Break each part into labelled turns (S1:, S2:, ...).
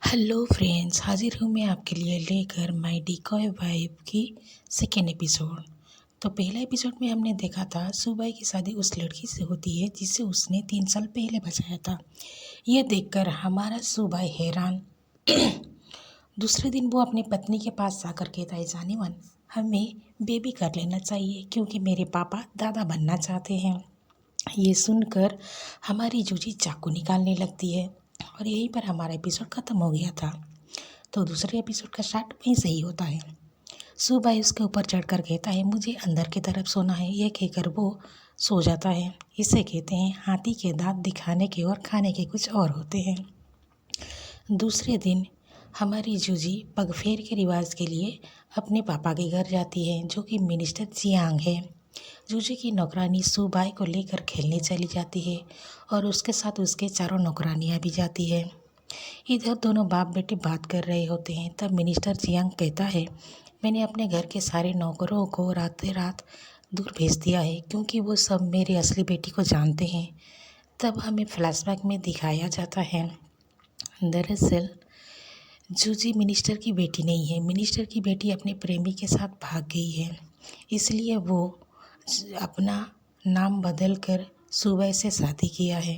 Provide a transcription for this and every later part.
S1: Hello friends, हाजिर हूँ मैं आपके लिए लेकर माय डिकॉय वाइफ की सेकेंड एपिसोड। तो पहला एपिसोड में हमने देखा था सुबाई की शादी उस लड़की से होती है जिसे उसने 3 साल पहले बचाया था। यह देखकर हमारा सुबाई हैरान। दूसरे दिन वो अपनी पत्नी के पास जाकर कहता है, जाने मन हमें बेबी कर लेना चाहिए क्योंकि मेरे पापा दादा बनना चाहते हैं। ये सुनकर हमारी जूजी चाकू निकालने लगती है और यहीं पर हमारा एपिसोड ख़त्म हो गया था। तो दूसरे एपिसोड का स्टार्ट वहीं से ही होता है। सुबाई उसके ऊपर चढ़कर कहता है, मुझे अंदर की तरफ सोना है। यह कहकर वो सो जाता है। इसे कहते हैं हाथी के दांत दिखाने के और खाने के कुछ और होते हैं। दूसरे दिन हमारी जूजी पगफेर के रिवाज के लिए अपने पापा के घर जाती है, जो कि मिनिस्टर जियांग है। जूजी की नौकरानी सुबाई को लेकर खेलने चली जाती है और उसके साथ उसके चारों नौकरानियाँ भी जाती है। इधर दोनों बाप बेटे बात कर रहे होते हैं। तब मिनिस्टर जियांग कहता है, मैंने अपने घर के सारे नौकरों को रातें रात दूर भेज दिया है क्योंकि वो सब मेरी असली बेटी को जानते हैं। तब हमें फ्लैशबैक में दिखाया जाता है, दरअसल जूजी मिनिस्टर की बेटी नहीं है। मिनिस्टर की बेटी अपने प्रेमी के साथ भाग गई है, इसलिए वो अपना नाम बदल कर सुबाई से शादी किया है।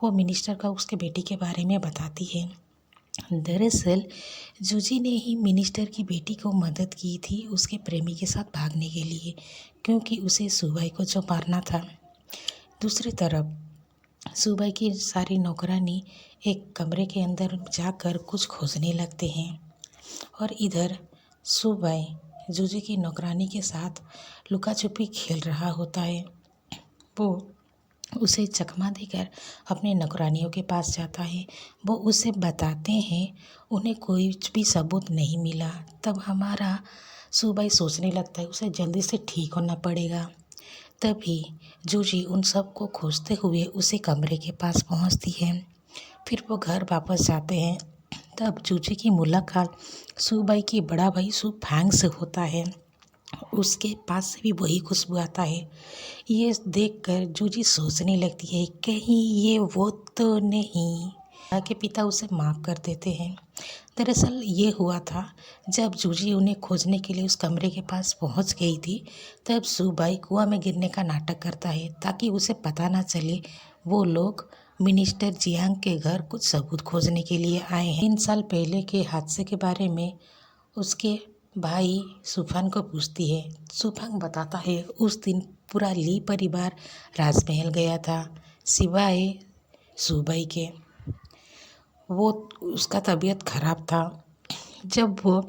S1: वो मिनिस्टर का उसके बेटी के बारे में बताती है। दरअसल जूजी ने ही मिनिस्टर की बेटी को मदद की थी उसके प्रेमी के साथ भागने के लिए, क्योंकि उसे सुबाई को जो मारना था। दूसरी तरफ सुबाई की सारी नौकरानी एक कमरे के अंदर जाकर कुछ खोजने लगते हैं और इधर सुबाई जूजी की नौकरानी के साथ लुका छुपी खेल रहा होता है। वो उसे चकमा देकर अपने नौकरानियों के पास जाता है। वो उसे बताते हैं उन्हें कोई भी सबूत नहीं मिला। तब हमारा सुबाई सोचने लगता है उसे जल्दी से ठीक होना पड़ेगा। तभी जूजी उन सब को खोजते हुए उसे कमरे के पास पहुंचती है। फिर वो घर वापस जाते हैं। तब जूजी की मुलाकात सुबाई की बड़ा भाई सुफैंग से होता है। उसके पास से भी वही खुशबू आता है। ये देखकर जूजी सोचने लगती है, कहीं ये वो तो नहीं। के पिता उसे माफ़ कर देते हैं। दरअसल ये हुआ था, जब जूजी उन्हें खोजने के लिए उस कमरे के पास पहुंच गई थी, तब सुबाई कुआं में गिरने का नाटक करता है ताकि उसे पता ना चले वो लोग मिनिस्टर जियांग के घर कुछ सबूत खोजने के लिए आए हैं। 3 साल पहले के हादसे के बारे में उसके भाई सुफान को पूछती है। सुफान बताता है उस दिन पूरा ली परिवार राजमहल गया था सिवाय सुबाई के। वो उसका तबीयत ख़राब था। जब वो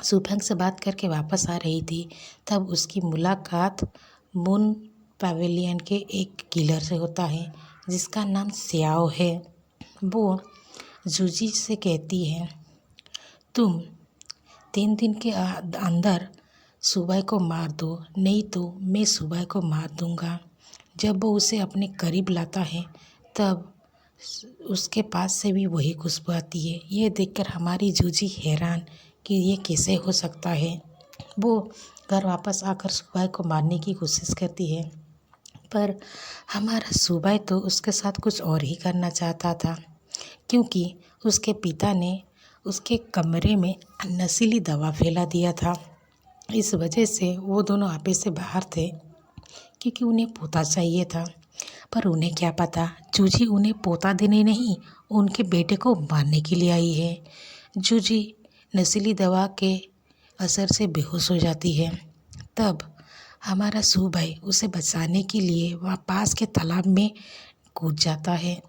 S1: सुफान से बात करके वापस आ रही थी, तब उसकी मुलाकात मून पैवेलियन के एक किलर से होता है जिसका नाम सियाओ है। वो जूजी से कहती है, तुम 3 दिन के अंदर सुबाई को मार दो, नहीं तो मैं सुबाई को मार दूंगा। जब वो उसे अपने करीब लाता है, तब उसके पास से भी वही खुशबू आती है। ये देखकर हमारी जूजी हैरान कि ये कैसे हो सकता है। वो घर वापस आकर सुबाई को मारने की कोशिश करती है, पर हमारा सुबाई तो उसके साथ कुछ और ही करना चाहता था, क्योंकि उसके पिता ने उसके कमरे में नशीली दवा फैला दिया था। इस वजह से वो दोनों आपस से बाहर थे, क्योंकि उन्हें पोता चाहिए था। पर उन्हें क्या पता, जूजी उन्हें पोता देने नहीं, उनके बेटे को मारने के लिए आई है। जूजी नशीली दवा के असर से बेहोश हो जाती है। तब हमारा सुबाई उसे बचाने के लिए वहाँ पास के तालाब में कूद जाता है।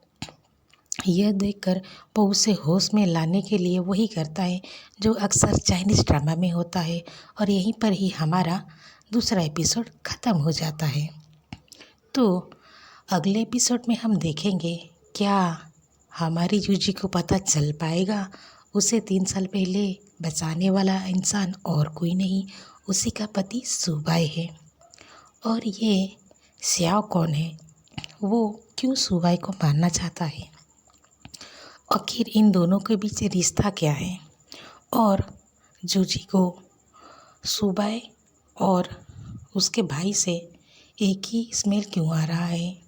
S1: यह देखकर वो उसे होश में लाने के लिए वही करता है जो अक्सर चाइनीज़ ड्रामा में होता है। और यहीं पर ही हमारा दूसरा एपिसोड ख़त्म हो जाता है। तो अगले एपिसोड में हम देखेंगे क्या हमारी जूजी को पता चल पाएगा उसे 3 साल पहले बचाने वाला इंसान और कोई नहीं, उसी का पति सुबाई है। और ये सियाओ कौन है, वो क्यों सुबाई को मारना चाहता है, आखिर इन दोनों के बीच रिश्ता क्या है, और जूजी को सुबाई और उसके भाई से एक ही स्मेल क्यों आ रहा है।